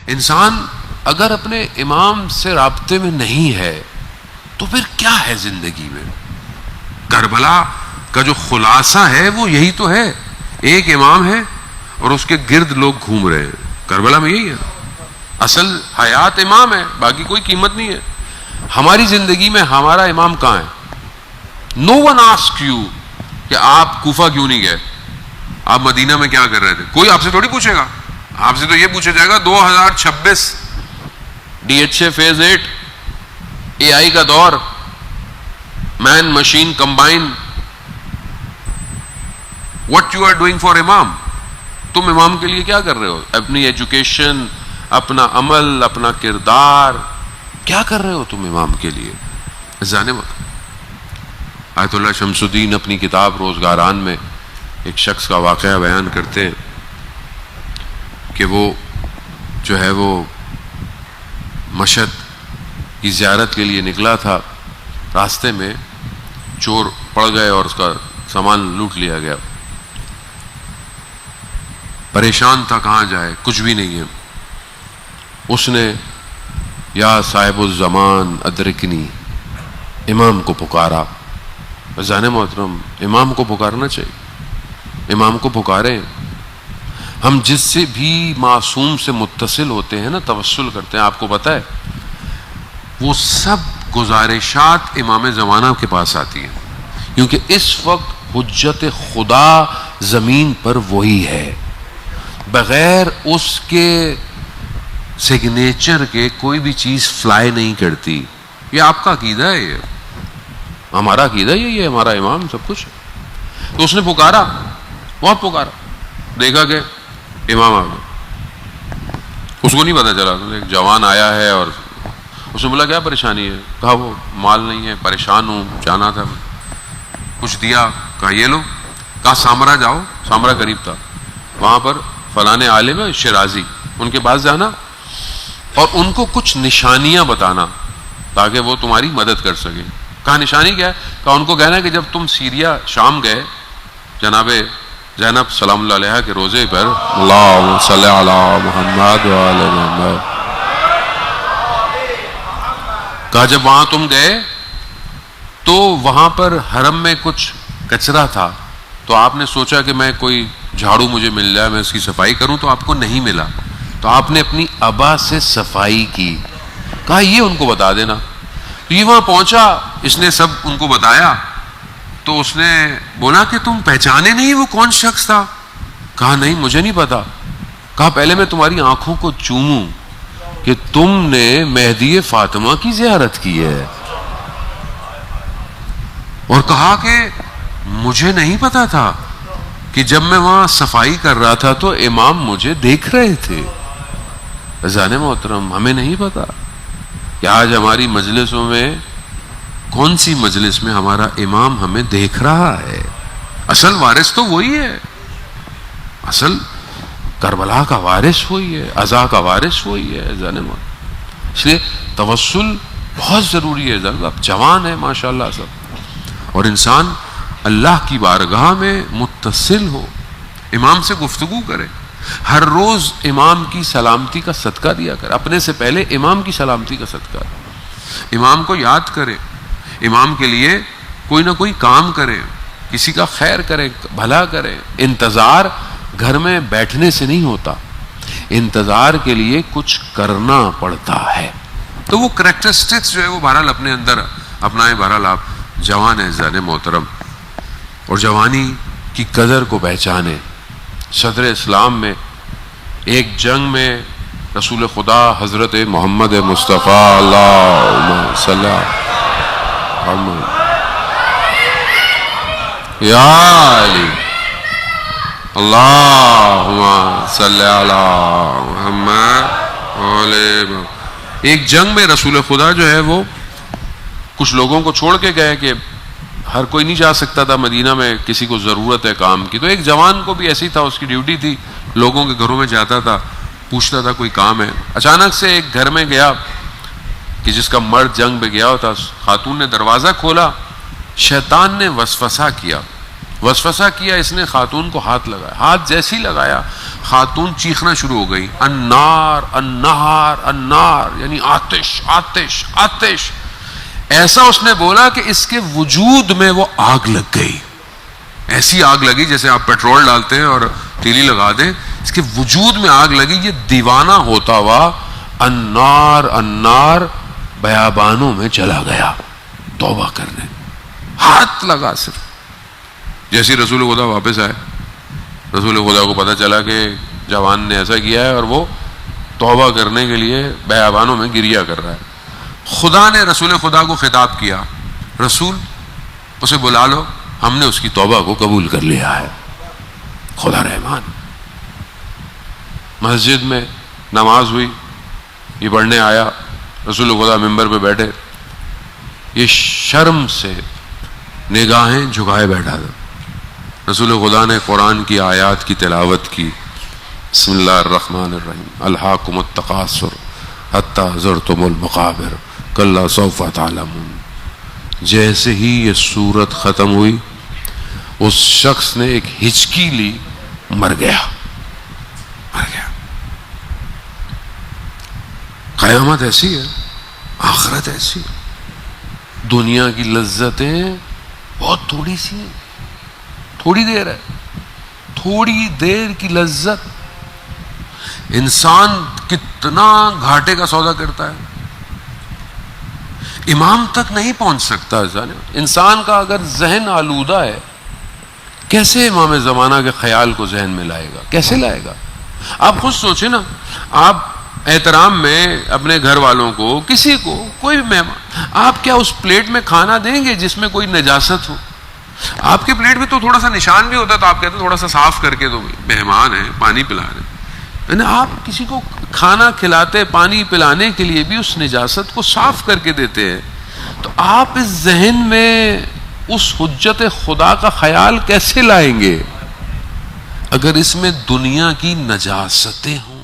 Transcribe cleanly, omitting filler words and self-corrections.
انسان اگر اپنے امام سے رابطے میں نہیں ہے تو پھر کیا ہے زندگی میں؟ کربلا کا جو خلاصہ ہے وہ یہی تو ہے، ایک امام ہے اور اس کے گرد لوگ گھوم رہے ہیں. کربلا میں یہی ہے، اصل حیات امام ہے، باقی کوئی قیمت نہیں ہے. ہماری زندگی میں ہمارا امام کہاں ہے؟ نو ون آسک یو کہ آپ کوفہ کیوں نہیں گئے، آپ مدینہ میں کیا کر رہے تھے. کوئی آپ سے تھوڑی پوچھے گا، آپ سے تو یہ پوچھا جائے گا 2026 DHA فیز 8 AI کا دور، man machine combine, what you are doing for امام. تم امام کے لیے کیا کر رہے ہو؟ اپنی ایجوکیشن، اپنا عمل، اپنا کردار کیا کر رہے ہو تم امام کے لیے؟ جانے وقت آیت اللہ شمس الدین اپنی کتاب روزگاران میں ایک شخص کا واقعہ بیان کرتے ہیں کہ وہ جو ہے وہ مشہد کی زیارت کے لیے نکلا تھا، راستے میں چور پڑ گئے اور اس کا سامان لوٹ لیا گیا. پریشان تھا کہاں جائے، کچھ بھی نہیں ہے. اس نے یا صاحب الزمان ادرکنی امام کو پکارا. ذہن محترم، امام کو پکارنا چاہیے، امام کو پکاریں. ہم جس سے بھی معصوم سے متصل ہوتے ہیں نا، توسل کرتے ہیں، آپ کو پتہ ہے وہ سب گزارشات امام زمانہ کے پاس آتی ہیں، کیونکہ اس وقت حجت خدا زمین پر وہی ہے. بغیر اس کے سگنیچر کے کوئی بھی چیز فلائی نہیں کرتی. یہ آپ کا عقیدہ ہے، یہ ہمارا عقیدہ یہی ہے، ہمارا امام سب کچھ ہے. تو اس نے پکارا، بہت پکارا، دیکھا کہ امام آ گیا. اس کو نہیں پتا چلا، ایک جوان آیا ہے اور اس نے بولا کیا پریشانی ہے؟ کہا وہ مال نہیں ہے، پریشان ہوں، جانا تھا. کچھ دیا، کہا یہ لو. کہا سامرا جاؤ. سامرا قریب تھا، وہاں پر فلانے عالم ہے شیرازی، ان کے پاس جانا اور ان کو کچھ نشانیاں بتانا تاکہ وہ تمہاری مدد کر سکے. کہا نشانی کیا ہے؟ کہا ان کو کہنا کہ جب تم سیریا شام گئے جناب زینب سلام اللہ علیہ کے روزے پر، اللہم صلی علی محمد وعلی محمد، کہا جب وہاں تم گئے تو وہاں پر حرم میں کچھ کچرا تھا، تو آپ نے سوچا کہ میں کوئی جھاڑو مجھے مل جائے، میں اس کی صفائی کروں، تو آپ کو نہیں ملا، تو آپ نے اپنی ابا سے صفائی کی. کہا یہ ان کو بتا دینا. تو یہ وہاں پہنچا، اس نے سب ان کو بتایا. تو اس نے بولا کہ تم پہچانے نہیں وہ کون شخص تھا؟ کہا نہیں مجھے نہیں پتا. کہا پہلے میں تمہاری آنکھوں کو چوموں کہ تم نے مہدی فاطمہ کی زیارت کی ہے. اور کہا کہ مجھے نہیں پتا تھا کہ جب میں وہاں صفائی کر رہا تھا تو امام مجھے دیکھ رہے تھے. عزیزان محترم، ہمیں نہیں پتا کہ آج ہماری مجلسوں میں کون سی مجلس میں ہمارا امام ہمیں دیکھ رہا ہے. اصل وارث تو وہی ہے، اصل کربلا کا وارث وہی ہے، عزا کا وارث وہی ہے. عزیزان محترم، اس لیے توسل بہت ضروری ہے. اب جوان ہے ماشاءاللہ سب، اور انسان اللہ کی بارگاہ میں متصل ہو، امام سے گفتگو کرے، ہر روز امام کی سلامتی کا صدقہ دیا کرے، اپنے سے پہلے امام کی سلامتی کا صدقہ، امام کو یاد کرے، امام کے لیے کوئی نہ کوئی کام کرے، کسی کا خیر کرے، بھلا کرے. انتظار گھر میں بیٹھنے سے نہیں ہوتا، انتظار کے لیے کچھ کرنا پڑتا ہے. تو وہ کریکٹرسٹکس جو ہے وہ بہرحال اپنے اندر اپنائیں. بہرحال آپ جوان ہیں عزیزان محترم، اور جوانی کی قدر کو پہچانے. صدر اسلام میں ایک جنگ میں رسول خدا حضرت محمد مصطفیٰ اللہم صلی اللہ یا علی اللہم صلی اللہ محمد. ایک جنگ میں رسول خدا جو ہے وہ کچھ لوگوں کو چھوڑ کے گئے کہ ہر کوئی نہیں جا سکتا تھا مدینہ میں، کسی کو ضرورت ہے کام کی. تو ایک جوان کو بھی ایسی تھا، اس کی ڈیوٹی تھی، لوگوں کے گھروں میں جاتا تھا، پوچھتا تھا کوئی کام ہے. اچانک سے ایک گھر میں گیا کہ جس کا مرد جنگ پہ گیا ہوتا، خاتون نے دروازہ کھولا، شیطان نے وسوسہ کیا، اس نے خاتون کو ہاتھ لگایا. ہاتھ جیسے ہی لگایا خاتون چیخنا شروع ہو گئی، النار النار النار، یعنی آتش آتش آتش. ایسا اس نے بولا کہ اس کے وجود میں وہ آگ لگ گئی. ایسی آگ لگی جیسے آپ پیٹرول ڈالتے ہیں اور تیلی لگا دیں، اس کے وجود میں آگ لگی. یہ دیوانہ ہوتا ہوا النار النار بیابانوں میں چلا گیا توبہ کرنے. ہاتھ لگا صرف. جیسے رسول خدا واپس آئے، رسول خدا کو پتہ چلا کہ جوان نے ایسا کیا ہے اور وہ توبہ کرنے کے لیے بیابانوں میں گریا کر رہا ہے. خدا نے رسول خدا کو خطاب کیا، رسول اسے بلا لو، ہم نے اس کی توبہ کو قبول کر لیا ہے. خدا رحمان. مسجد میں نماز ہوئی، یہ پڑھنے آیا، رسول خدا ممبر پہ بیٹھے، یہ شرم سے نگاہیں جھکائے بیٹھا تھا. رسول خدا نے قرآن کی آیات کی تلاوت کی. بسم اللہ الرحمن الرحیم، الہاکم التکاثر حتی زرتم المقابر کلا سوف تعلمون. جیسے ہی یہ سورت ختم ہوئی، اس شخص نے ایک ہچکی لی، مر گیا. مر گیا. قیامت ایسی ہے، آخرت ایسی ہے. دنیا کی لذتیں بہت تھوڑی سی ہیں، تھوڑی دیر ہے. تھوڑی دیر کی لذت انسان کتنا گھاٹے کا سودا کرتا ہے. امام تک نہیں پہنچ سکتا. انسان کا اگر ذہن آلودہ ہے، کیسے امام زمانہ کے خیال کو ذہن میں لائے گا؟ کیسے لائے گا؟ آپ خود سوچیں نا. آپ احترام میں اپنے گھر والوں کو، کسی کو، کوئی بھی مہمان، آپ کیا اس پلیٹ میں کھانا دیں گے جس میں کوئی نجاست ہو؟ آپ کے پلیٹ میں تو تھوڑا سا نشان بھی ہوتا ہے تو آپ کہتے ہیں تھوڑا سا صاف کر کے دو، مہمان ہیں پانی پلا رہے ہیں. آپ کسی کو کھانا کھلاتے، پانی پلانے کے لیے بھی اس نجاست کو صاف کر کے دیتے ہیں. تو آپ اس ذہن میں اس حجت خدا کا خیال کیسے لائیں گے اگر اس میں دنیا کی نجاستیں ہوں؟